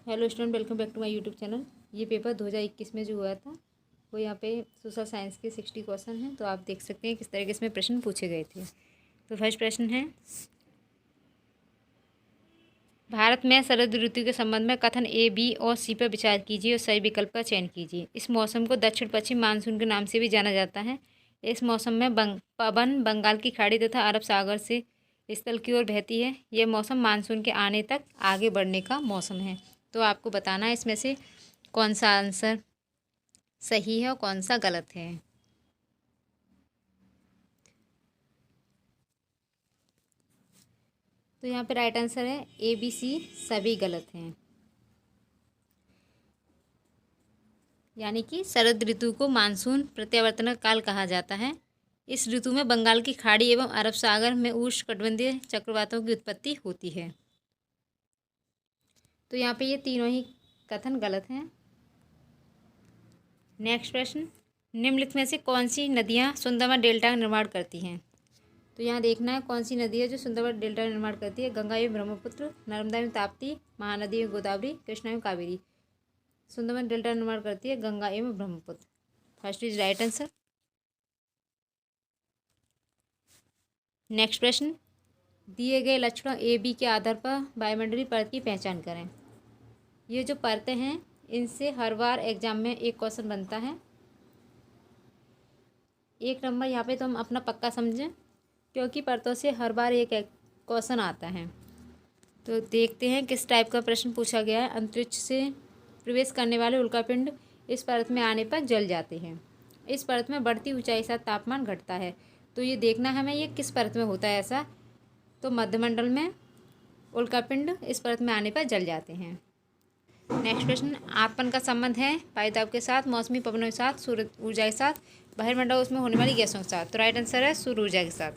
Hello student, welcome back to my YouTube channel. ये paper 2021 में जो हुआ था वो यहाँ पे सोशल साइंस के 60 क्वेश्चन हैं। तो आप देख सकते हैं किस तरीके से प्रश्न पूछे गए थे। तो फर्स्ट प्रश्न है, भारत में शरद ऋतु के संबंध में कथन ए, बी और सी पर विचार कीजिए और सही विकल्प का चयन कीजिए। इस मौसम को दक्षिण पश्चिम मानसून के नाम से भी जाना जाता है। इस मौसम में पवन बंगाल की खाड़ी तथा अरब सागर से स्थल की ओर बहती है। यह मौसम मानसून के आने तक आगे बढ़ने का मौसम है। तो आपको बताना है इसमें से कौन सा आंसर सही है और कौन सा गलत है। तो यहाँ पे राइट आंसर है ए, बी, सी सभी गलत हैं। यानी कि शरद ऋतु को मानसून प्रत्यावर्तन काल कहा जाता है। इस ऋतु में बंगाल की खाड़ी एवं अरब सागर में उष्णकटिबंधीय चक्रवातों की उत्पत्ति होती है। तो यहाँ पे ये तीनों ही कथन गलत हैं। नेक्स्ट प्रश्न, निम्नलिखित में से कौन सी नदियाँ सुंदरबन डेल्टा का निर्माण करती हैं। तो यहाँ देखना है कौन सी नदी है जो सुंदरबन डेल्टा का निर्माण करती है। गंगा एवं ब्रह्मपुत्र, नर्मदा एवं ताप्ती, महानदी एवं गोदावरी, कृष्णा एवं कावेरी। सुंदरबन डेल्टा का निर्माण करती है गंगा एवं Brahmaputra. First is right answer. Next प्रश्न, दिए गए लक्षणों ए, बी के आधार पर वायुमंडलीय परत की पहचान करें। ये जो परतें हैं इनसे हर बार एग्जाम में एक क्वेश्चन बनता है। एक नंबर यहाँ पे तो हम अपना पक्का समझें क्योंकि परतों से हर बार एक क्वेश्चन आता है। तो देखते हैं किस टाइप का प्रश्न पूछा गया है। अंतरिक्ष से प्रवेश करने वाले उल्कापिंड इस परत में आने पर जल जाते हैं। इस परत में बढ़ती ऊंचाई के साथ तापमान घटता है। तो ये देखना हमें ये किस परत में होता है ऐसा। तो मध्यमंडल में उल्कापिंड इस परत में आने पर जल जाते हैं। नेक्स्ट प्रश्न, आपन का संबंध है वायुदाब के साथ, मौसमी पवनों के साथ, सूर्य ऊर्जा के साथ, बहिर्मंडल उसमें होने वाली गैसों के साथ। तो राइट आंसर है सूर्य ऊर्जा के साथ।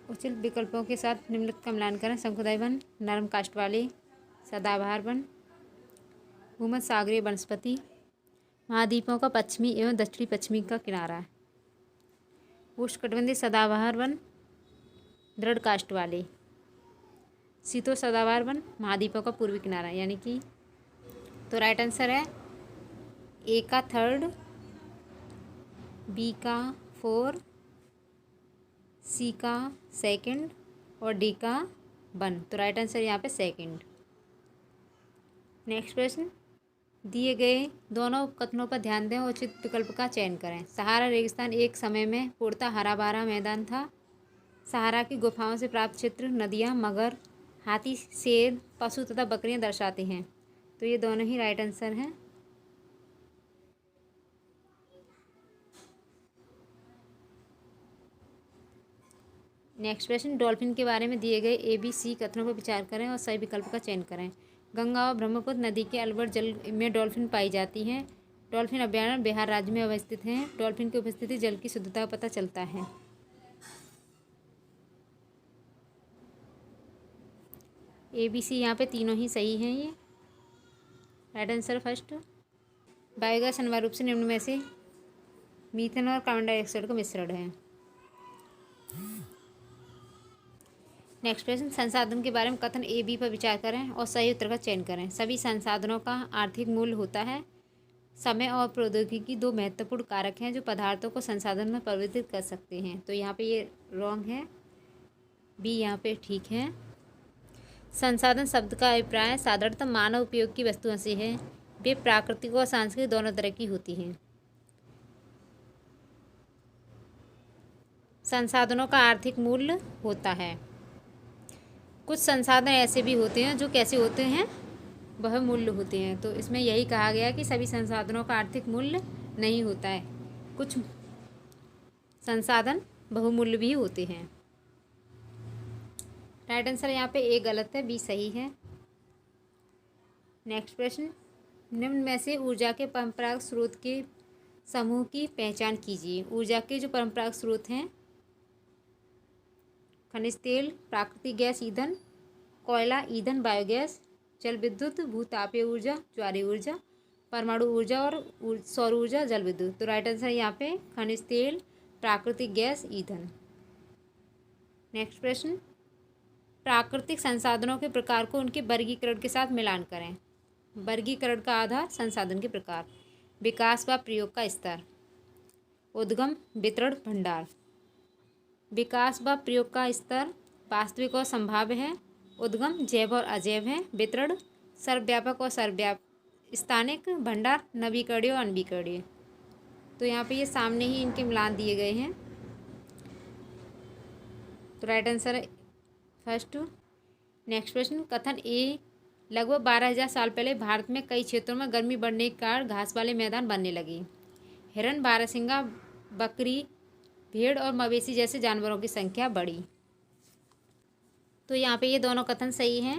उचित विकल्पों के साथ निम्नलिखित का मिलान करें। शंकुधारी वन, नरम काष्ठ वाले, सदाबहार वन, भूमध्य सागरीय वनस्पति, महाद्वीपों का पश्चिमी एवं दक्षिणी पश्चिमी का किनारा, उष्णकटिबंधीय सदाबहार वन, दृढ़ काष्ठ वाले, शीतोष्ण सदाबहार वन, महाद्वीपों का पूर्वी किनारा। यानी कि तो राइट आंसर है ए का थर्ड, बी का फोर, सी का सेकंड और डी का वन। तो राइट आंसर यहाँ पे सेकंड। नेक्स्ट प्रश्न, दिए गए दोनों कथनों पर ध्यान दें और उचित विकल्प का चयन करें। सहारा रेगिस्तान एक समय में पूर्णतः हरा भरा मैदान था। सहारा की गुफाओं से प्राप्त चित्र नदियाँ, मगर, हाथी, शेर, पशु तथा बकरियाँ दर्शाते हैं। तो ये दोनों ही राइट आंसर हैं। नेक्स्ट प्रश्न, डॉल्फिन के बारे में दिए गए ए, बी, सी कथनों पर विचार करें और सही विकल्प का चयन करें। गंगा और ब्रह्मपुत्र नदी के अलवर जल में डॉल्फिन पाई जाती हैं। डॉल्फिन अभ्यारण्य बिहार राज्य में अवस्थित हैं। डॉल्फिन की उपस्थिति जल की शुद्धता का पता चलता है। ए, बी, सी यहाँ पे तीनों ही सही हैं। ये राइट आंसर फर्स्ट। बायोगैस अनिवार्य रूप से निम्न में से मीथेन और कार्बन डाइऑक्साइड का मिश्रण है। नेक्स्ट प्रश्न, संसाधन के बारे में कथन ए, बी पर विचार करें और सही उत्तर का चयन करें। सभी संसाधनों का आर्थिक मूल्य होता है। समय और प्रौद्योगिकी दो महत्वपूर्ण कारक हैं जो पदार्थों को संसाधन में परिवर्तित कर सकते हैं। तो यहाँ पे ये रॉन्ग है, बी यहाँ पे ठीक है। संसाधन शब्द का अभिप्राय साधारणतः मानव उपयोग की वस्तुओं से है। वे प्राकृतिक और सांस्कृतिक दोनों तरह की होती हैं। संसाधनों का आर्थिक मूल्य होता है। कुछ संसाधन ऐसे भी होते हैं जो कैसे होते हैं, वह मूल्य होते हैं। तो इसमें यही कहा गया कि सभी संसाधनों का आर्थिक मूल्य नहीं होता है। कुछ संसाधन बहुमूल्य भी होते हैं। राइट आंसर यहाँ पे ए गलत है, बी सही है। नेक्स्ट प्रश्न, निम्न में से ऊर्जा के परंपरागत स्रोत के समूह की पहचान कीजिए। ऊर्जा के जो परंपरागत स्रोत हैं, खनिज तेल, प्राकृतिक गैस ईंधन, कोयला ईंधन, बायोगैस, जल विद्युत, भूतापीय ऊर्जा, ज्वारीय ऊर्जा, परमाणु ऊर्जा और सौर ऊर्जा, जल विद्युत। तो राइट आंसर यहाँ पे खनिज तेल, प्राकृतिक गैस ईंधन। नेक्स्ट प्रश्न, प्राकृतिक संसाधनों के प्रकार को उनके वर्गीकरण के साथ मिलान करें। वर्गीकरण का आधार संसाधन के प्रकार। विकास व प्रयोग का स्तर। उद्गम, वितरण, भंडार। विकास व प्रयोग का स्तर वास्तविक और संभाव्य है। उद्गम जैव और अजैव है। वितरण सर्वव्यापक और स्थानिक। भंडार नवीकरणीय और अनवीकरणीय। तो यहाँ पे ये सामने ही इनके मिलान दिए गए हैं। तो राइट आंसर है फर्स्ट। नेक्स्ट प्रश्न, कथन ए लगभग 12,000 साल पहले भारत में कई क्षेत्रों में गर्मी बढ़ने के कारण घास वाले मैदान बनने लगे। हिरन, बारहसिंगा, बकरी, भेड़ और मवेशी जैसे जानवरों की संख्या बढ़ी। तो यहाँ पे ये दोनों कथन सही हैं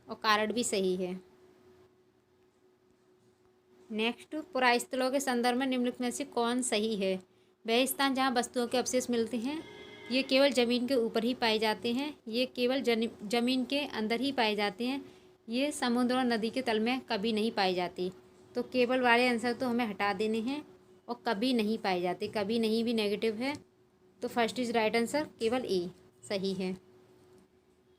और कारण भी सही है। नेक्स्ट, पुरास्थलों के संदर्भ में निम्नलिखित में से कौन सही है? वह स्थान जहाँ वस्तुओं के अवशेष मिलते हैं ये केवल ज़मीन के ऊपर ही पाए जाते हैं। ये केवल ज़मीन के अंदर ही पाए जाते हैं। ये समुद्र और नदी के तल में कभी नहीं पाई जाती। तो केवल वाले आंसर तो हमें हटा देने हैं और कभी नहीं पाए जाते। कभी नहीं भी नेगेटिव है। तो फर्स्ट इज राइट आंसर, केवल ए सही है।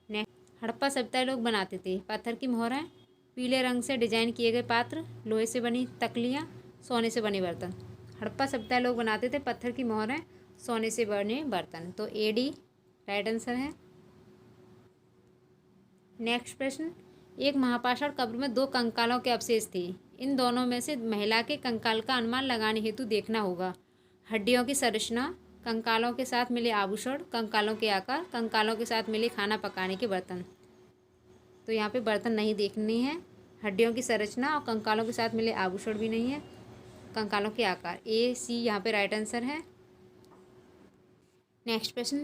नेक्स्ट, हड़प्पा सभ्यता लोग बनाते थे पत्थर की मोहरें, पीले रंग से डिजाइन किए गए पात्र, लोहे से बनी तकलियाँ, सोने से बने बर्तन। हड़प्पा सभ्यता लोग बनाते थे पत्थर की मोहरें, सोने से बने बर्तन। तो ए डी राइट आंसर है। नेक्स्ट प्रश्न, एक महापाषाण कब्र में 2 कंकालों के अवशेष थे। इन दोनों में से महिला के कंकाल का अनुमान लगाने हेतु देखना होगा हड्डियों की संरचना, कंकालों के साथ मिले आभूषण, कंकालों के आकार, कंकालों के साथ मिले खाना पकाने के बर्तन। तो यहाँ पे बर्तन नहीं देखनी है, हड्डियों की संरचना और कंकालों के साथ मिले आभूषण भी नहीं है, कंकालों के आकार। ए सी यहाँ पे राइट आंसर है। नेक्स्ट प्रश्न,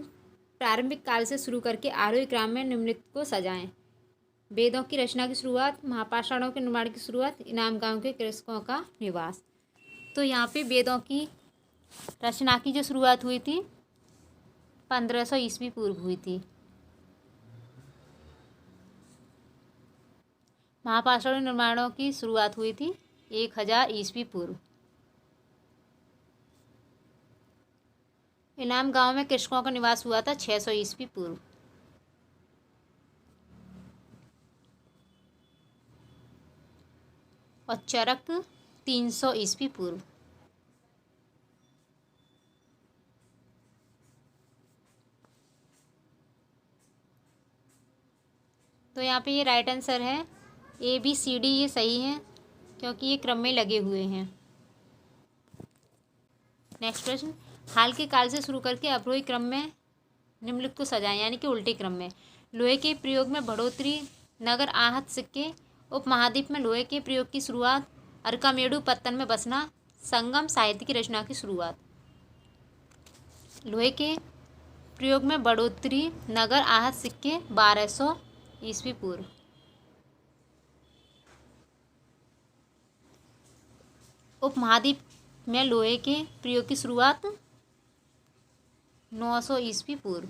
प्रारंभिक काल से शुरू करके आरोही क्रम में निम्नलिखित को सजाएं। वेदों की रचना की शुरुआत, महापाषाणों के निर्माण की शुरुआत, इनाम गांव के कृषकों का निवास। तो यहाँ पे वेदों की रचना की जो शुरुआत हुई थी 1500 ईस्वी पूर्व हुई थी। महापाषाण निर्माणों की शुरुआत हुई थी 1000 ईस्वी पूर्व। इनाम गांव में कृषकों का निवास हुआ था 600 ईस्वी पूर्व। और चरक 300 ईस्वी पूर्व। तो यहाँ पे ये राइट आंसर है। ए बी सी डी ये सही है क्योंकि ये क्रम में लगे हुए हैं। नेक्स्ट प्रश्न, हाल के काल से शुरू करके अवरोही क्रम में निम्नलिखित को सजाएं, यानी कि उल्टे क्रम में। लोहे के प्रयोग में बढ़ोतरी, नगर आहत सिक्के, उपमहाद्वीप में लोहे के प्रयोग की शुरुआत, अर्कामेडू पत्तन में बसना, संगम साहित्य की रचना की शुरुआत। लोहे के प्रयोग में बढ़ोतरी, नगर आहत सिक्के 1200 ईस्वी पूर्व। उपमहाद्वीप में लोहे के प्रयोग की शुरुआत 900 ईस्वी पूर्व।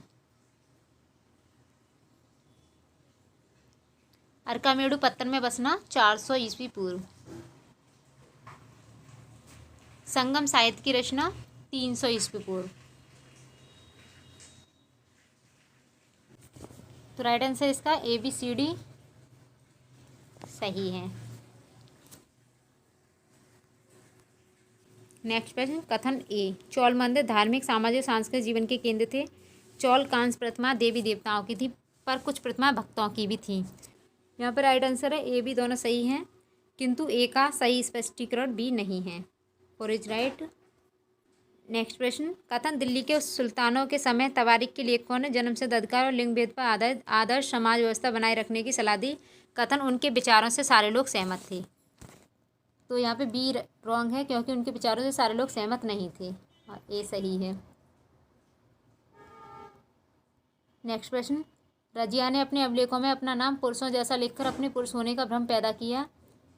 अर्कामेडू पत्तन में बसना 400 ईस्वी पूर्व। संगम साहित्य की रचना 300 ईस्वी पूर्व। तो राइट आंसर इसका ए बी सी डी सही है। नेक्स्ट प्रश्न, कथन ए, चौल मंदिर धार्मिक, सामाजिक, सांस्कृतिक जीवन के केंद्र थे। चौल कांस्य प्रतिमा देवी देवताओं की थी, पर कुछ प्रतिमा भक्तों की भी थी। यहाँ पर राइट आंसर है ए बी दोनों सही हैं, किंतु ए का सही स्पष्टीकरण भी नहीं है। Four is right. नेक्स्ट प्रश्न, कथन दिल्ली के सुल्तानों के समय तवारीख के लेखकों ने जन्म से अधिकार और लिंग भेद पर आधारित आदर्श समाज व्यवस्था बनाए रखने की सलाह दी। कथन उनके विचारों से सारे लोग सहमत थे। तो यहाँ पे बी रॉन्ग है क्योंकि उनके विचारों से सारे लोग सहमत नहीं थे और ए सही है। नेक्स्ट प्रश्न, रजिया ने अपने अभिलेखों में अपना नाम पुरुषों जैसा लिखकर अपने पुरुष होने का भ्रम पैदा किया।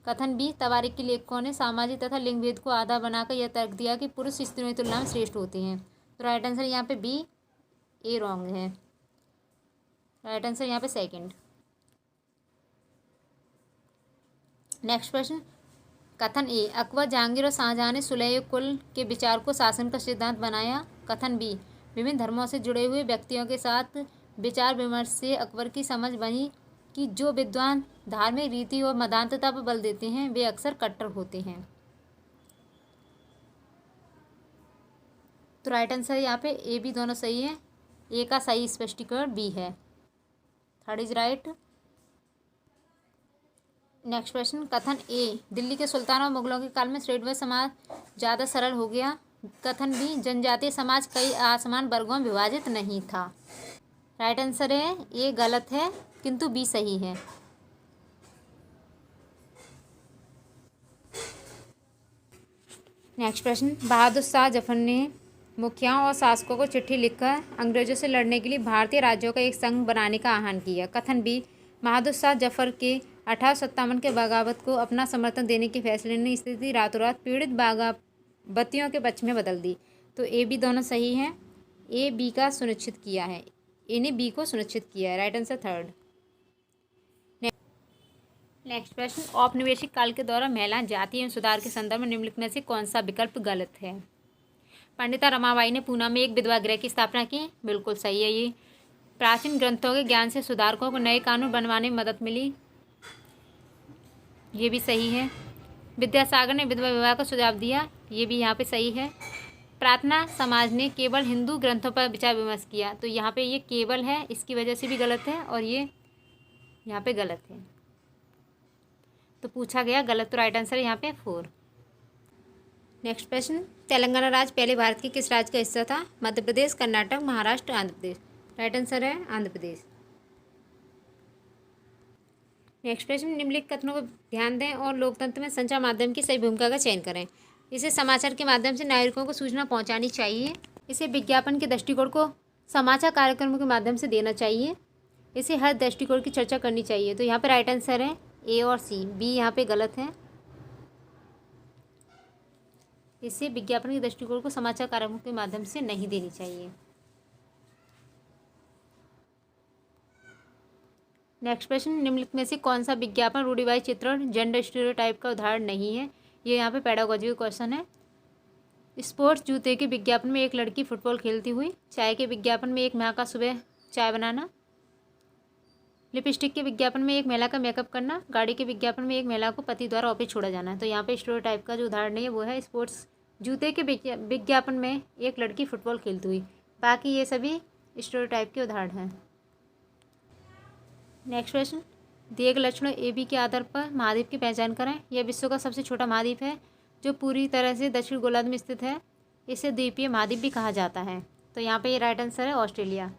कथन बी, तवारीख के लेखकों ने सामाजिक तथा लिंग भेद को आधार बनाकर यह तर्क दिया कि पुरुष स्त्रियों की तुलना में श्रेष्ठ होते हैं। तो राइट आंसर यहाँ पे बी, ए रॉन्ग है। राइट आंसर यहाँ पे सेकंड। नेक्स्ट प्रश्न, कथन ए, अकबर, जहांगीर और शाहजहां ने सुलह कुल के विचार को शासन का सिद्धांत बनाया। कथन बी, विभिन्न धर्मों से जुड़े हुए व्यक्तियों के साथ विचार विमर्श से अकबर की समझ बनी कि जो विद्वान धार्मिक रीति और मतांधता पर बल देते हैं वे अक्सर कट्टर होते हैं। तो राइट आंसर यहाँ पे ए बी दोनों सही है। ए का सही स्पष्टीकरण बी है। Third is right. Next question, कथन ए, दिल्ली के सुल्तान और मुगलों के काल में श्रेणीबद्ध समाज ज़्यादा सरल हो गया। कथन बी, जनजातीय समाज कई असमान वर्गों में विभाजित नहीं था। राइट आंसर है ये गलत है, किंतु बी सही है। नेक्स्ट प्रश्न, बहादुर शाह जफर ने मुखियाओं और शासकों को चिट्ठी लिखकर अंग्रेजों से लड़ने के लिए भारतीय राज्यों का एक संघ बनाने का आह्वान किया। कथन बी, बहादुर शाह जफर के 1857 के बगावत को अपना समर्थन देने के फैसले ने स्थिति रातों रात पीड़ित बगावतियों के पक्ष में बदल दी। तो ए बी दोनों सही हैं। ए बी का सुनिश्चित किया है, ए ने बी को सुनिश्चित किया है। Right answer third. नेक्स्ट प्रश्न, औपनिवेशिक काल के दौरान महिला जाति एवं सुधार के संदर्भ में निम्नलिखित में से कौन सा विकल्प गलत है। पंडिता रमाबाई ने पूना में एक विधवा गृह की स्थापना की, बिल्कुल सही है ये। प्राचीन ग्रंथों के ज्ञान से सुधारकों को नए कानून बनवाने में मदद मिली, ये भी सही है। विद्यासागर ने विधवा विवाह का सुझाव दिया, ये भी यहाँ पे सही है। प्रार्थना समाज ने केवल हिंदू ग्रंथों पर विचार विमर्श किया, तो यहाँ पे ये केवल है, इसकी वजह से भी गलत है, और ये यहाँ पे गलत है, तो पूछा गया गलत। तो राइट आंसर यहाँ पे 4। नेक्स्ट प्रश्न, तेलंगाना राज्य पहले भारत के किस राज्य का हिस्सा था। मध्य प्रदेश, कर्नाटक, महाराष्ट्र, आंध्र प्रदेश। राइट आंसर है आंध्र प्रदेश। नेक्स्ट प्रश्न, निम्नलिखित कथनों को ध्यान दें और लोकतंत्र में संचार माध्यम की सही भूमिका का चयन करें। इसे समाचार के माध्यम से नागरिकों को सूचना पहुंचानी चाहिए। इसे विज्ञापन के दृष्टिकोण को समाचार कार्यक्रमों के माध्यम से देना चाहिए। इसे हर दृष्टिकोण की चर्चा करनी चाहिए। तो यहाँ पर राइट आंसर है ए और सी, बी यहाँ पे गलत है। इसे विज्ञापन के दृष्टिकोण को समाचार कार्यक्रमों के माध्यम से नहीं देनी चाहिए। नेक्स्ट प्रश्न, निम्नलिखित में से कौन सा विज्ञापन रूढ़िवादी चित्रण जेंडर स्टीरियोटाइप का उदाहरण नहीं है। ये यहाँ पे पेडागोजी क्वेश्चन है। स्पोर्ट्स जूते के विज्ञापन में एक लड़की फुटबॉल खेलती हुई, चाय के विज्ञापन में एक माँ का सुबह चाय बनाना, लिपस्टिक के विज्ञापन में एक महिला का मेकअप करना, गाड़ी के विज्ञापन में एक महिला को पति द्वारा ऑफिस छोड़ा जाना। तो यहाँ पे स्टीरियोटाइप का जो उदाहरण है वो है स्पोर्ट्स जूते के विज्ञापन में एक लड़की फुटबॉल खेलती हुई। बाकी ये सभी स्टीरियोटाइप के उदाहरण हैं। नेक्स्ट प्रश्न, दिए गए लक्षणों ए बी के आधार पर महाद्वीप की पहचान करें। यह विश्व का सबसे छोटा महाद्वीप है जो पूरी तरह से दक्षिण गोलार्ध में स्थित है। इसे द्वीपीय महाद्वीप भी कहा जाता है। तो यहाँ पे ये राइट आंसर है ऑस्ट्रेलिया।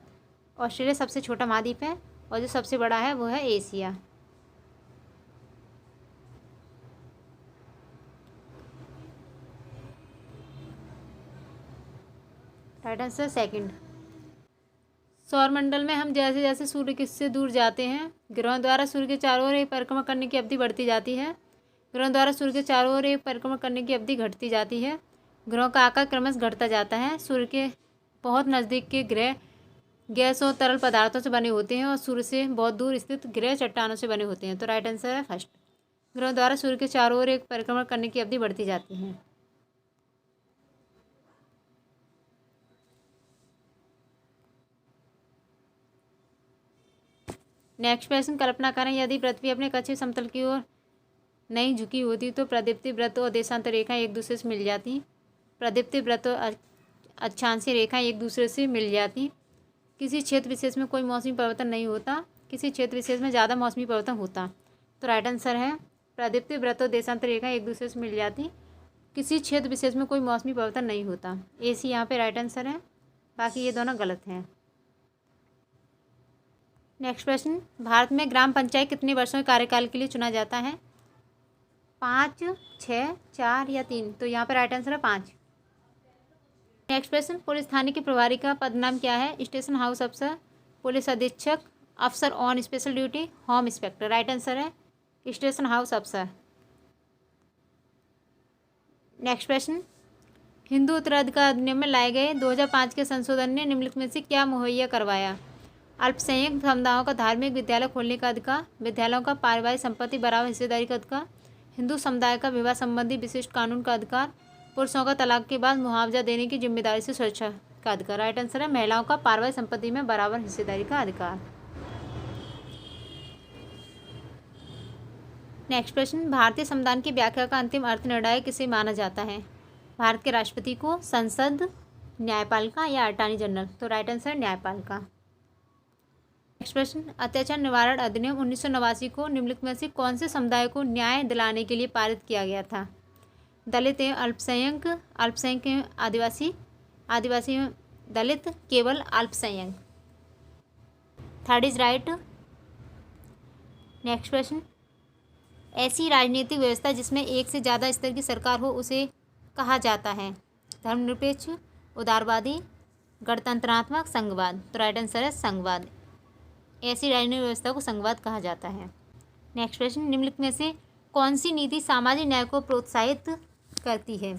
ऑस्ट्रेलिया सबसे छोटा महाद्वीप है और जो सबसे बड़ा है वो है एशिया। Right answer second. सौरमंडल में हम जैसे जैसे सूर्य से दूर जाते हैं, ग्रहों द्वारा सूर्य के चारों ओर एक परिक्रमा करने की अवधि बढ़ती जाती है। ग्रहों द्वारा सूर्य के चारों ओर एक परिक्रमा करने की अवधि घटती जाती है। ग्रहों का आकार क्रमशः घटता जाता है। सूर्य के बहुत नज़दीक के ग्रह गैस और तरल पदार्थों से बने होते हैं और सूर्य से बहुत दूर स्थित ग्रह चट्टानों से बने होते हैं। तो राइट आंसर है फर्स्ट। ग्रहों द्वारा सूर्य के चारों ओर एक परिक्रमा करने की अवधि बढ़ती जाती है। नेक्स्ट प्रश्न, कल्पना करें यदि पृथ्वी अपने कच्चे समतल की ओर नहीं झुकी होती तो प्रदीप्ति वृत्त और देशांतर रेखाएं एक दूसरे से मिल जाती। प्रदीप्ति वृत्त और अक्षांशीय रेखाएं एक दूसरे से मिल जाती। किसी क्षेत्र विशेष में कोई मौसमी परिवर्तन नहीं होता, किसी क्षेत्र विशेष में ज़्यादा मौसमी परिवर्तन होता। तो राइट आंसर है प्रदीप्ति वृत्त और देशांतर रेखाएं एक दूसरे से मिल जाती, किसी क्षेत्र विशेष में कोई मौसमी परिवर्तन नहीं होता। ए सी यहाँ पे राइट आंसर है, बाकी ये दोनों गलत हैं। नेक्स्ट प्रश्न, भारत में ग्राम पंचायत कितने वर्षों के कार्यकाल के लिए चुना जाता है। 5, 6, 4 या 3। तो यहाँ पर राइट आंसर है 5। नेक्स्ट प्रश्न, पुलिस थाने के प्रभारी का पद नाम क्या है। स्टेशन हाउस अफसर, पुलिस अधीक्षक, अफसर on special duty, home inspector. Right answer है स्टेशन हाउस अफसर। नेक्स्ट प्रश्न, हिंदू उत्तराधिकार अधिनियम में लाए गए 2005 के संशोधन ने निम्नलिखित में से क्या मुहैया करवाया। अल्पसंख्यक समुदायों का धार्मिक विद्यालय खोलने का अधिकार, विद्यालयों का पारिवारिक संपत्ति बराबर हिस्सेदारी का अधिकार, हिंदू समुदाय का विवाह संबंधी विशिष्ट कानून का अधिकार, पुरुषों का तलाक के बाद मुआवजा देने की जिम्मेदारी से सुरक्षा। का अधिकार। राइट आंसर है महिलाओं का पारिवारिक संपत्ति में बराबर हिस्सेदारी का अधिकार। नेक्स्ट प्रश्न, भारतीय संविधान की व्याख्या का अंतिम अर्थ निर्णायक किसे माना जाता है? भारत के राष्ट्रपति को, संसद, न्यायपालिका या अटॉर्नी जनरल? तो राइट आंसर न्यायपालिका। नेक्स्ट प्रश्न, अत्याचार निवारण अधिनियम 1989 को निम्नलिखित में से कौन से समुदाय को न्याय दिलाने के लिए पारित किया गया था? दलित एवं अल्पसंख्यक, अल्पसंख्यक एवं आदिवासी, आदिवासी एवं दलित, केवल अल्पसंख्यक? Third is right. नेक्स्ट प्रश्न, ऐसी राजनीतिक व्यवस्था जिसमें एक से ज़्यादा स्तर की सरकार हो उसे कहा जाता है? धर्मनिरपेक्ष, उदारवादी, गणतंत्रात्मक, संघवाद? तो राइट आंसर है संघवाद। ऐसी राजनीतिक व्यवस्था को संघवाद कहा जाता है। नेक्स्ट प्रश्न, निम्नलिखित में से कौन सी नीति सामाजिक न्याय को प्रोत्साहित करती है?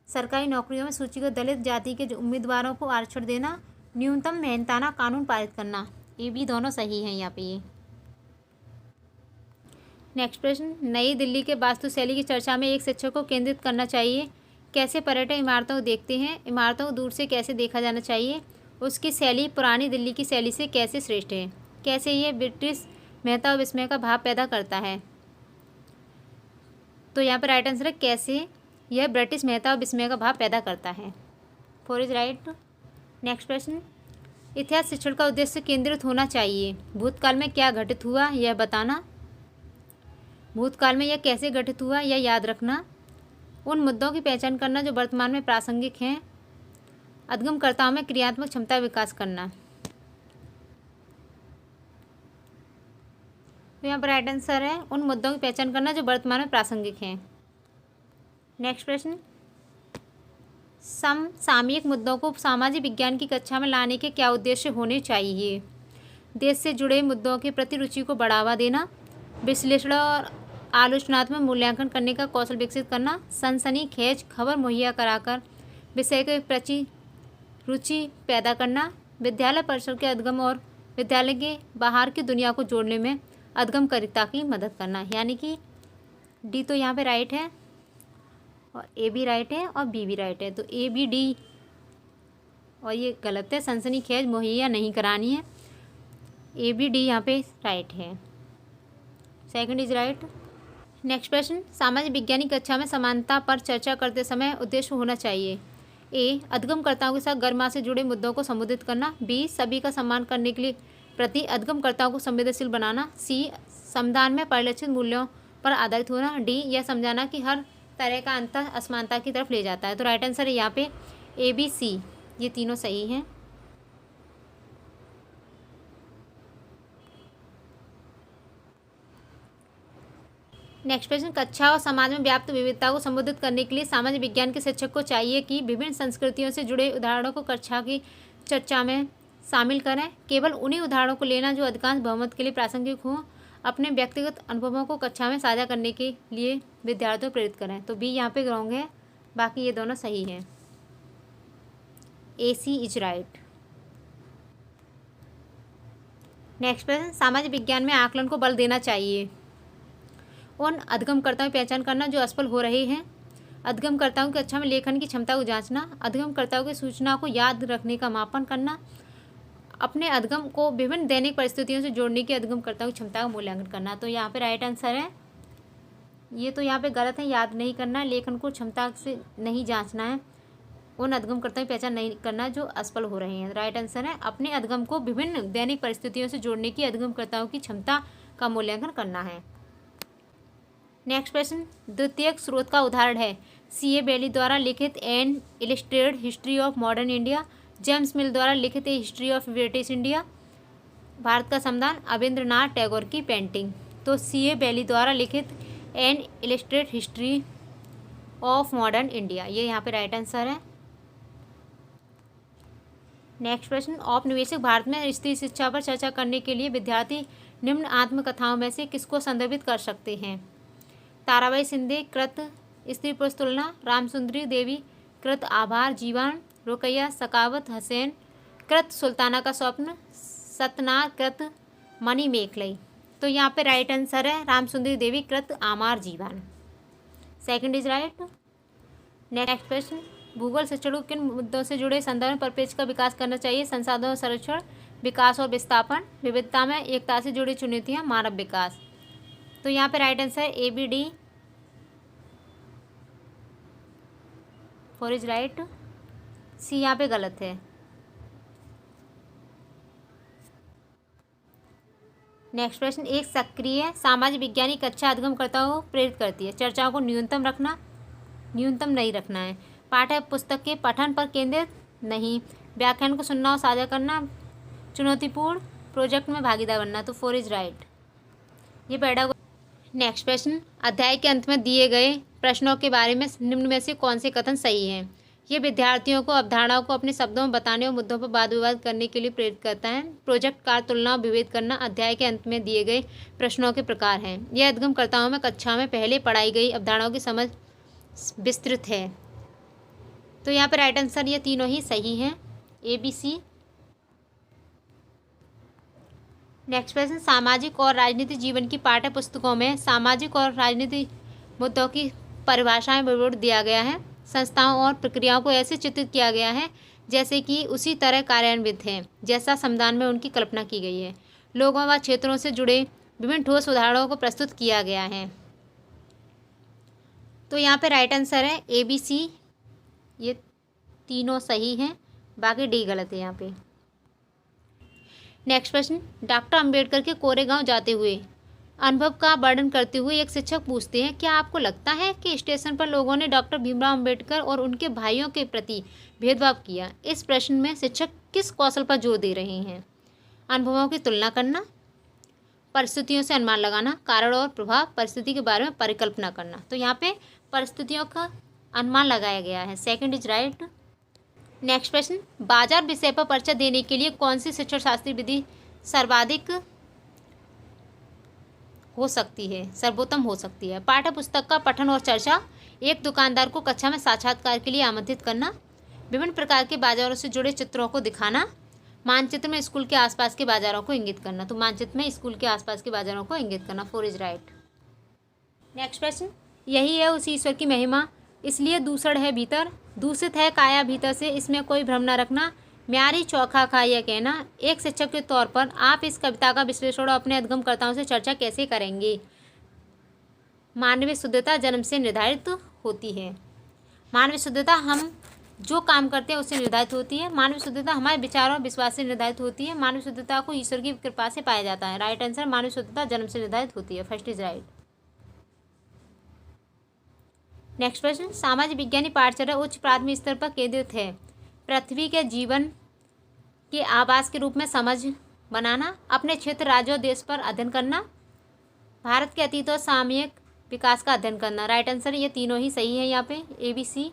सरकारी नौकरियों में सूचीगत दलित जाति के उम्मीदवारों को आरक्षण देना, न्यूनतम मेहनताना कानून पारित करना? ये भी दोनों सही हैं यहाँ पे ये। नेक्स्ट प्रश्न, नई दिल्ली के वास्तुशैली की चर्चा में एक शिक्षक को केंद्रित करना चाहिए। कैसे पर्यटक इमारतों को देखते हैं? इमारतों को दूर से कैसे देखा जाना चाहिए? उसकी शैली पुरानी दिल्ली की शैली से कैसे श्रेष्ठ है? कैसे ये ब्रिटिश महत्ता और विस्मय का भाव पैदा करता है? तो यहाँ पर राइट आंसर है कैसे यह ब्रिटिश महत्ता और विस्मय का भाव पैदा करता है। 4 इज राइट। नेक्स्ट प्रश्न, इतिहास शिक्षण का उद्देश्य केंद्रित होना चाहिए। भूतकाल में क्या घटित हुआ यह बताना, भूतकाल में यह कैसे घटित हुआ यह याद रखना, उन मुद्दों की पहचान करना जो वर्तमान में प्रासंगिक हैं, उद्यमकर्ताओं में क्रियात्मक क्षमता विकास करना। तो यहाँ पर राइट आंसर है उन मुद्दों की पहचान करना जो वर्तमान में प्रासंगिक हैं। नेक्स्ट प्रश्न, समसामयिक मुद्दों को सामाजिक विज्ञान की कक्षा में लाने के क्या उद्देश्य होने चाहिए? देश से जुड़े मुद्दों के प्रति रुचि को बढ़ावा देना, विश्लेषण और आलोचनात्मक मूल्यांकन करने का कौशल विकसित करना, सनसनीखेज खबर मुहैया कराकर विषय के प्रति रुचि पैदा करना, विद्यालय परिसर के उद्गम और विद्यालय के बाहर की दुनिया को जोड़ने में उद्यमकारिता की मदद करना। यानी कि डी तो यहाँ पे राइट है और ए भी राइट है और बी भी राइट है। तो ए बी डी और ये गलत है, सनसनीखेज मुहैया नहीं करानी है। ए बी डी यहाँ पे राइट है। Second is right. नेक्स्ट प्रश्न, सामाजिक विज्ञान की कक्षा में समानता पर चर्चा करते समय उद्देश्य होना चाहिए। ए, उद्गमकर्ताओं के साथ गर्मा से जुड़े मुद्दों को संबोधित करना। बी, सभी का सम्मान करने के लिए प्रति उद्गमकर्ताओं को संवेदनशील बनाना। सी, संविधान में परिलक्षित मूल्यों पर आधारित होना। डी, यह समझाना कि हर तरह का अंतर असमानता की तरफ ले जाता है। तो राइट आंसर है यहाँ पे ए बी सी, ये तीनों सही हैं। नेक्स्ट प्रश्न, कक्षा और समाज में व्याप्त विविधता को संबोधित करने के लिए सामाजिक विज्ञान के शिक्षक को चाहिए कि विभिन्न संस्कृतियों से जुड़े उदाहरणों को कक्षा की चर्चा में शामिल करें। केवल उन्हीं उदाहरणों को लेना जो अधिकांश बहुमत के लिए प्रासंगिक हों। अपने व्यक्तिगत अनुभवों को कक्षा में साझा करने के लिए विद्यार्थियों को प्रेरित करें। तो बी यहाँ पे रॉन्ग है, बाकी ये दोनों सही हैं। ए सी इज राइट। नेक्स्ट प्रश्न, सामाजिक विज्ञान में आकलन को बल देना चाहिए। उन उद्गमकर्ताओं की पहचान करना जो असफल हो रहे हैं, उद्गमकर्ताओं की कक्षा में लेखन की क्षमता को जांचना, उद्गमकर्ताओं की सूचना को याद रखने का मापन करना, अपने उद्गम को विभिन्न दैनिक परिस्थितियों से जोड़ने की उद्गमकर्ताओं की क्षमता का मूल्यांकन करना। तो यहाँ पे राइट आंसर है, ये तो यहाँ पे गलत है, याद नहीं करना, लेखन को क्षमता से नहीं जांचना है, उन उद्गमकर्ताओं की पहचान नहीं करना जो असफल हो रहे हैं। राइट आंसर है अपने उद्गम को विभिन्न दैनिक परिस्थितियों से जोड़ने की उद्गमकर्ताओं की क्षमता का मूल्यांकन करना है। नेक्स्ट प्रश्न, द्वितीयक स्रोत का उदाहरण है C.A. बेली द्वारा लिखित an illustrated history of modern India, James Mill द्वारा लिखित a history of British India, Bharat का संविधान, अवेंद्रनाथ टैगोर की पेंटिंग। तो C.A. बेली द्वारा लिखित an illustrated history of modern India, ये यहाँ पे राइट आंसर है। नेक्स्ट प्रश्न, औपनिवेशिक भारत में स्त्री शिक्षा पर चर्चा करने के लिए विद्यार्थी निम्न आत्मकथाओं में से किसको संदर्भित कर सकते हैं? ताराबाई शिंदे कृत स्त्री पुरुष तुलना, रामसुंदरी देवी कृत आभार जीवन, रुकैया सकावत हसैन कृत सुल्ताना का स्वप्न, सतना कृत मणि मेखलई। तो यहाँ पे राइट आंसर है रामसुंदरी देवी कृत आमार जीवन। Second is right. नेक्स्ट प्रश्न, भूगोल शिक्षण को किन मुद्दों से जुड़े संदर्भ में परिप्रेक्ष्य का विकास करना चाहिए? संसाधनों संरक्षण, विकास और विस्थापन, विविधता में एकता से जुड़ी चुनौतियाँ, मानव विकास। तो यहाँ पे right answer A B D 4 is right. C यहाँ पे गलत है। नेक्स्ट प्रश्न, एक सक्रिय सामाजिक विज्ञानी कक्षा अधिगमकर्ताओं को प्रेरित करती है। चर्चाओं को न्यूनतम नहीं रखना है। पाठ्य पुस्तक के पठन पर केंद्रित नहीं। व्याख्यान को सुनना और साझा करना। चुनौतीपूर्ण प्रोजेक्ट में भागीदार बनना। तो 4 इज राइट। ये पैडा। नेक्स्ट प्रश्न, अध्याय के अंत में दिए गए प्रश्नों के बारे में निम्न में से कौन से कथन सही हैं? ये विद्यार्थियों को अवधारणाओं को अपने शब्दों में बताने और मुद्दों पर वाद विवाद करने के लिए प्रेरित करता है। प्रोजेक्ट कार्य तुलना और विभेद करना अध्याय के अंत में दिए गए प्रश्नों के प्रकार हैं। यह अधिगमकर्ताओं में कक्षा में पहले पढ़ाई गई अवधारणाओं की समझ विस्तृत है। तो यहाँ पर राइट आंसर ये तीनों ही सही हैं, ए बी सी। नेक्स्ट प्रश्न, सामाजिक और राजनीतिक जीवन की पाठ्य पुस्तकों में सामाजिक और राजनीतिक मुद्दों की परिभाषाएं विवरण दिया गया है। संस्थाओं और प्रक्रियाओं को ऐसे चित्रित किया गया है जैसे कि उसी तरह कार्यान्वित हैं जैसा संविधान में उनकी कल्पना की गई है। लोगों व क्षेत्रों से जुड़े विभिन्न ठोस उदाहरणों को प्रस्तुत किया गया है। तो यहाँ पे राइट आंसर है ए बी सी। ये तीनों सही हैं, बाकी डी गलत है यहाँ पे। नेक्स्ट प्रश्न, डॉक्टर अंबेडकर के कोरेगांव जाते हुए अनुभव का वर्णन करते हुए एक शिक्षक पूछते हैं, क्या आपको लगता है कि स्टेशन पर लोगों ने डॉक्टर भीमराव अंबेडकर और उनके भाइयों के प्रति भेदभाव किया? इस प्रश्न में शिक्षक किस कौशल पर जोर दे रहे हैं? अनुभवों की तुलना करना, परिस्थितियों से अनुमान लगाना, कारण और प्रभाव, परिस्थिति के बारे में परिकल्पना करना। तो यहाँ पे परिस्थितियों का अनुमान लगाया गया है। Second is right. नेक्स्ट प्रश्न, बाजार विषय पर परिचय देने के लिए कौन सी शिक्षण शास्त्रीय विधि सर्वोत्तम हो सकती है? पाठ्य पुस्तक का पठन और चर्चा, एक दुकानदार को कक्षा में साक्षात्कार के लिए आमंत्रित करना, विभिन्न प्रकार के बाजारों से जुड़े चित्रों को दिखाना, मानचित्र में स्कूल के आसपास के बाजारों को इंगित करना। तो मानचित्र में स्कूल के आसपास के बाजारों को इंगित करना। 4 इज राइट। नेक्स्ट प्रश्न, यही है उस ईश्वर की महिमा, इसलिए दूषण है भीतर, दूषित है काया भीतर से, इसमें कोई भ्रम न रखना, म्यारी चौखा खा यह कहना। एक शिक्षक के तौर पर आप इस कविता का विश्लेषण और अपने अधिगमकर्ताओं से चर्चा कैसे करेंगे? मानवीय शुद्धता जन्म से निर्धारित होती है। मानवीय शुद्धता हम जो काम करते हैं उससे निर्धारित होती है। मानवीय शुद्धता हमारे विचारों और विश्वास से निर्धारित होती है। मानवीय शुद्धता को ईश्वर की कृपा से पाया जाता है। राइट आंसर, मानवीय शुद्धता जन्म से निर्धारित होती है। First is right. नेक्स्ट प्रश्न, सामाजिक विज्ञानी पाठचर्या उच्च प्राथमिक स्तर पर केंद्रित है। पृथ्वी के जीवन के आवास के रूप में समझ बनाना, अपने क्षेत्र, राज्य और देश पर अध्ययन करना, भारत के अतीत और सामयिक विकास का अध्ययन करना। राइट आंसर, ये तीनों ही सही है यहाँ पे, ए बी सी।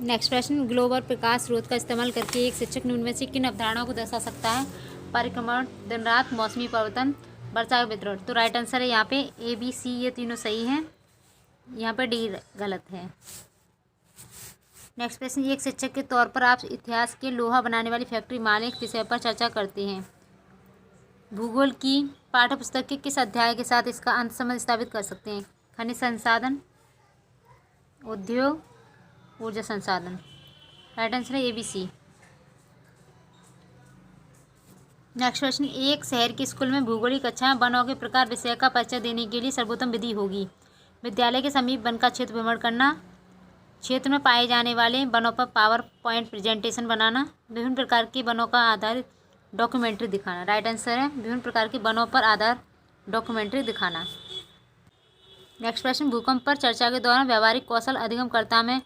नेक्स्ट प्रश्न, ग्लोब और प्रकाश स्रोत का इस्तेमाल करके एक शिक्षक निम्न में से किन अवधारणाओं को दर्शा सकता है? परिक्रमण, दिन रात, मौसमी परिवर्तन, वर्षा का वितरण। तो राइट आंसर है यहाँ पे ए बी सी, ये तीनों सही हैं, यहाँ पर डी गलत है। नेक्स्ट प्रश्न, एक शिक्षक के तौर पर आप इतिहास के लोहा बनाने वाली फैक्ट्री मालिक विषय पर चर्चा करते हैं। भूगोल की पाठ्यपुस्तक के किस अध्याय के साथ इसका अंत संबंध स्थापित कर सकते हैं? खनिज संसाधन, उद्योग, ऊर्जा संसाधन। राइट आंसर है ए बी सी। नेक्स्ट प्रश्न, एक शहर के स्कूल में भूगोलिक कक्षा में वनों के प्रकार विषय का परिचय देने के लिए सर्वोत्तम विधि होगी। विद्यालय के समीप वन का क्षेत्र भ्रमण करना, क्षेत्र में पाए जाने वाले वनों पर पावर पॉइंट प्रेजेंटेशन बनाना, विभिन्न प्रकार के वनों का आधारित डॉक्यूमेंट्री दिखाना। राइट आंसर है विभिन्न प्रकार के वनों पर आधार डॉक्यूमेंट्री दिखाना। नेक्स्ट प्रश्न, भूकंप पर चर्चा के दौरान व्यावहारिक कौशल अधिगमकर्ता में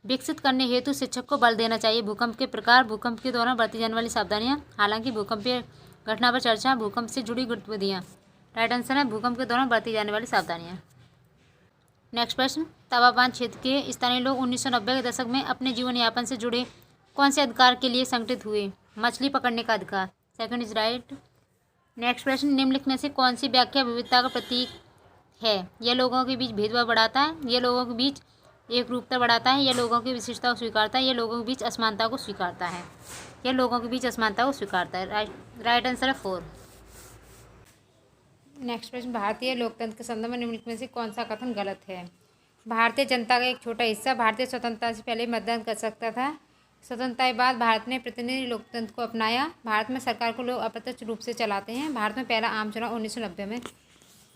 विकसित करने हेतु शिक्षक को बल देना चाहिए। भूकंप के प्रकार, भूकंप के दौरान बरती जाने वाली सावधानियाँ, हालांकि भूकंपीय घटना पर चर्चा, भूकंप से जुड़ी गतिविधियाँ। राइट आंसर है भूकंप के दौरान बरती जाने वाली सावधानियाँ। नेक्स्ट प्रश्न, तवाबान क्षेत्र के स्थानीय लोग 1990 के दशक में अपने जीवन यापन से जुड़े कौन से अधिकार के लिए संगठित हुए? मछली पकड़ने का अधिकार। Second is right. नेक्स्ट प्रश्न, निम्नलिखित में से कौन सी व्याख्या विविधता का प्रतीक है? यह लोगों के बीच भेदभाव बढ़ाता है, यह लोगों के बीच एक रूपता बढ़ाता है, यह लोगों की विशिष्टता को स्वीकारता है, यह लोगों के बीच असमानता को स्वीकारता है। यह लोगों के बीच असमानता को स्वीकारता है। राइट आंसर है 4। नेक्स्ट प्रश्न, भारतीय लोकतंत्र के संदर्भ में निम्नलिखित में से कौन सा कथन गलत है? भारतीय जनता का एक छोटा हिस्सा भारतीय स्वतंत्रता से पहले मतदान कर सकता था। स्वतंत्रता के बाद भारत ने प्रतिनिधि लोकतंत्र को अपनाया। भारत में सरकार को लोग अप्रत्यक्ष रूप से चलाते हैं। भारत में पहला आम चुनाव 1990 में,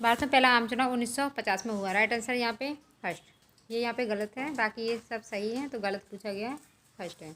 भारत में पहला आम चुनाव 1950 में हुआ। राइट आंसर यहाँ पे फर्स्ट। ये यहाँ पे गलत है, बाकी ये सब सही है, तो गलत पूछा गया है, फर्स्ट है।